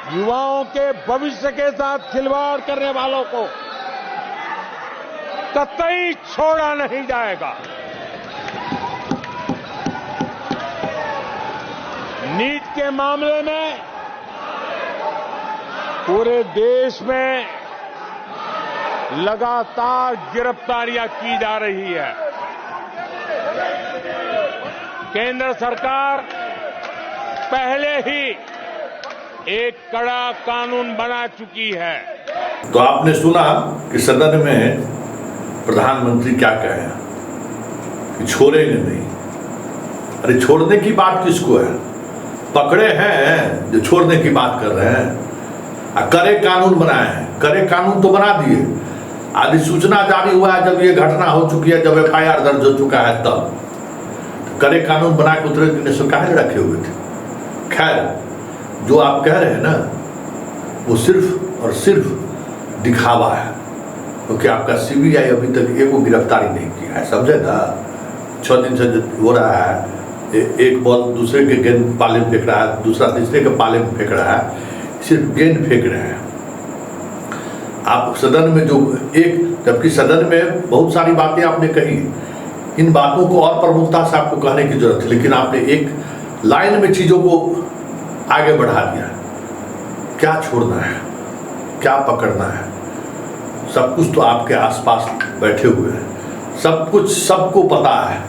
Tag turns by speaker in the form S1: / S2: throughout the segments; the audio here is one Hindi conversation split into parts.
S1: युवाओं के भविष्य के साथ खिलवाड़ करने वालों को कतई छोड़ा नहीं जाएगा। नीट के मामले में पूरे देश में लगातार गिरफ्तारियां की जा रही है। केंद्र सरकार पहले ही एक कड़ा कानून बना चुकी है।
S2: तो आपने सुना कि सदन में प्रधानमंत्री क्या कहे कि छोड़ेंगे नहीं। अरे छोड़ने की बात किसको है? पकड़े हैं जो छोड़ने की बात कर रहे हैं। करे कानून बनाए हैं, करे कानून तो बना दिए। अधिसूचना जारी हुआ है जब ये घटना हो चुकी है, जब FIR दर्ज हो चुका है, तब करे कानून बना के उतरे दिन से काहे रखे हुए थे। खैर, जो आप कह रहे हैं ना, वो सिर्फ और सिर्फ दिखावा है, क्योंकि आपका CBI अभी तक एक को गिरफ्तारी नहीं किया है, समझे ना। 6 दिन से हो रहा है, एक बॉल दूसरे के गेंद पाले में फेंक रहा है, दूसरा तीसरे के पाले में फेंक रहा है, सिर्फ गेंद फेंक रहे हैं। आप सदन में जो जबकि सदन में बहुत सारी बातें आपने कही, इन बातों को और प्रमुखता से आपको कहने की जरूरत है, लेकिन आपने एक लाइन में चीजों को आगे बढ़ा दिया। क्या छोड़ना है, क्या पकड़ना है, सब कुछ तो आपके आसपास बैठे हुए हैं। सब कुछ सबको पता है।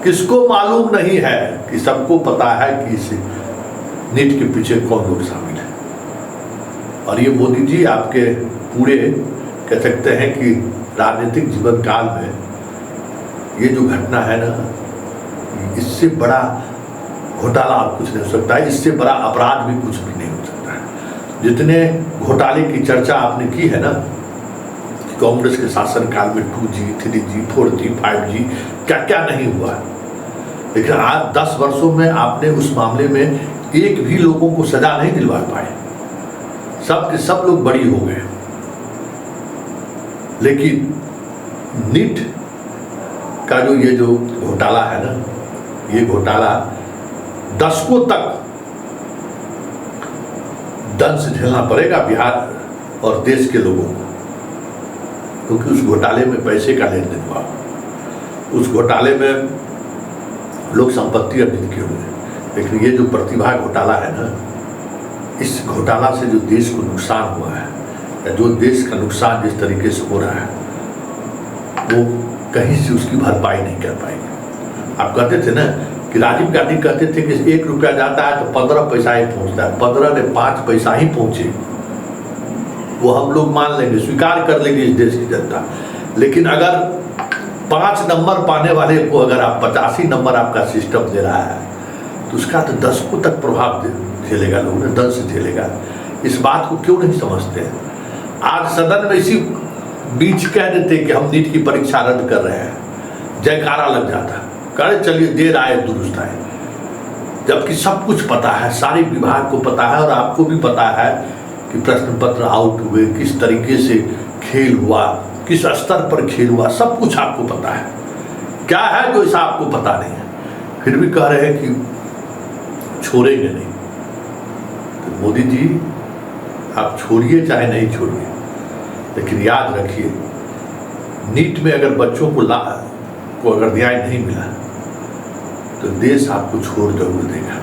S2: किसको मालूम नहीं है कि सबको पता है कि इस नीट के पीछे कौन लोग शामिल है। और ये मोदी जी आपके पूरे कह सकते हैं कि राजनीतिक जीवन काल में ये जो घटना है ना, इससे बड़ा घोटाला कुछ नहीं हो सकता है, इससे बड़ा अपराध भी कुछ भी नहीं हो सकता है। जितने घोटाले की चर्चा आपने की है ना, कांग्रेस के शासनकाल में 2G, 3G, 4G, 5G क्या क्या नहीं हुआ, लेकिन आज 10 वर्षों में आपने उस मामले में एक भी लोगों को सजा नहीं दिलवा पाए। सब के सब लोग बरी हो गए। लेकिन नीट का जो घोटाला है ना, ये घोटाला दशकों तक दंश झेलना पड़ेगा बिहार और देश के लोगों को, क्योंकि उस घोटाले में पैसे का लेन देन हुआ, उस घोटाले में लोग संपत्ति अर्जित किए हुए। लेकिन ये जो प्रतिभा घोटाला है ना, इस घोटाला से जो देश को नुकसान हुआ है, या जो देश का नुकसान जिस तरीके से हो रहा है, वो कहीं से उसकी भरपाई नहीं कर पाएंगे। आप कहते थे ना कि राजीव गांधी कहते थे कि 1 रुपया जाता है तो 15 पैसा ही पहुंचता है। 15 ने 5 पैसा ही पहुंचे, वो हम लोग मान लेंगे, स्वीकार कर लेंगे इस देश की जनता। लेकिन अगर 5 नंबर पाने वाले को अगर आप 85 नंबर आपका सिस्टम दे रहा है, तो उसका तो दशकों तक प्रभाव झेलेगा, लोगों ने दंश झेलेगा। इस बात को क्यों नहीं समझते हैं? आज सदन में इसी बीच कह देते कि हम नीट की परीक्षा रद्द कर रहे हैं, जयकारा लग जाता, करे चलिए देर आए दुरुस्त आए। जबकि सब कुछ पता है, सारे विभाग को पता है, और आपको भी पता है कि प्रश्न पत्र आउट हुए, किस तरीके से खेल हुआ, किस स्तर पर खेल हुआ, सब कुछ आपको पता है। क्या है जो ऐसा आपको पता नहीं है, फिर भी कह रहे हैं कि छोड़ेंगे नहीं। तो मोदी जी, आप छोड़िए चाहे नहीं छोड़िए, लेकिन याद रखिए, नीट में अगर बच्चों को अगर न्याय नहीं मिला तो देश आपको छोड़ जरूर देगा।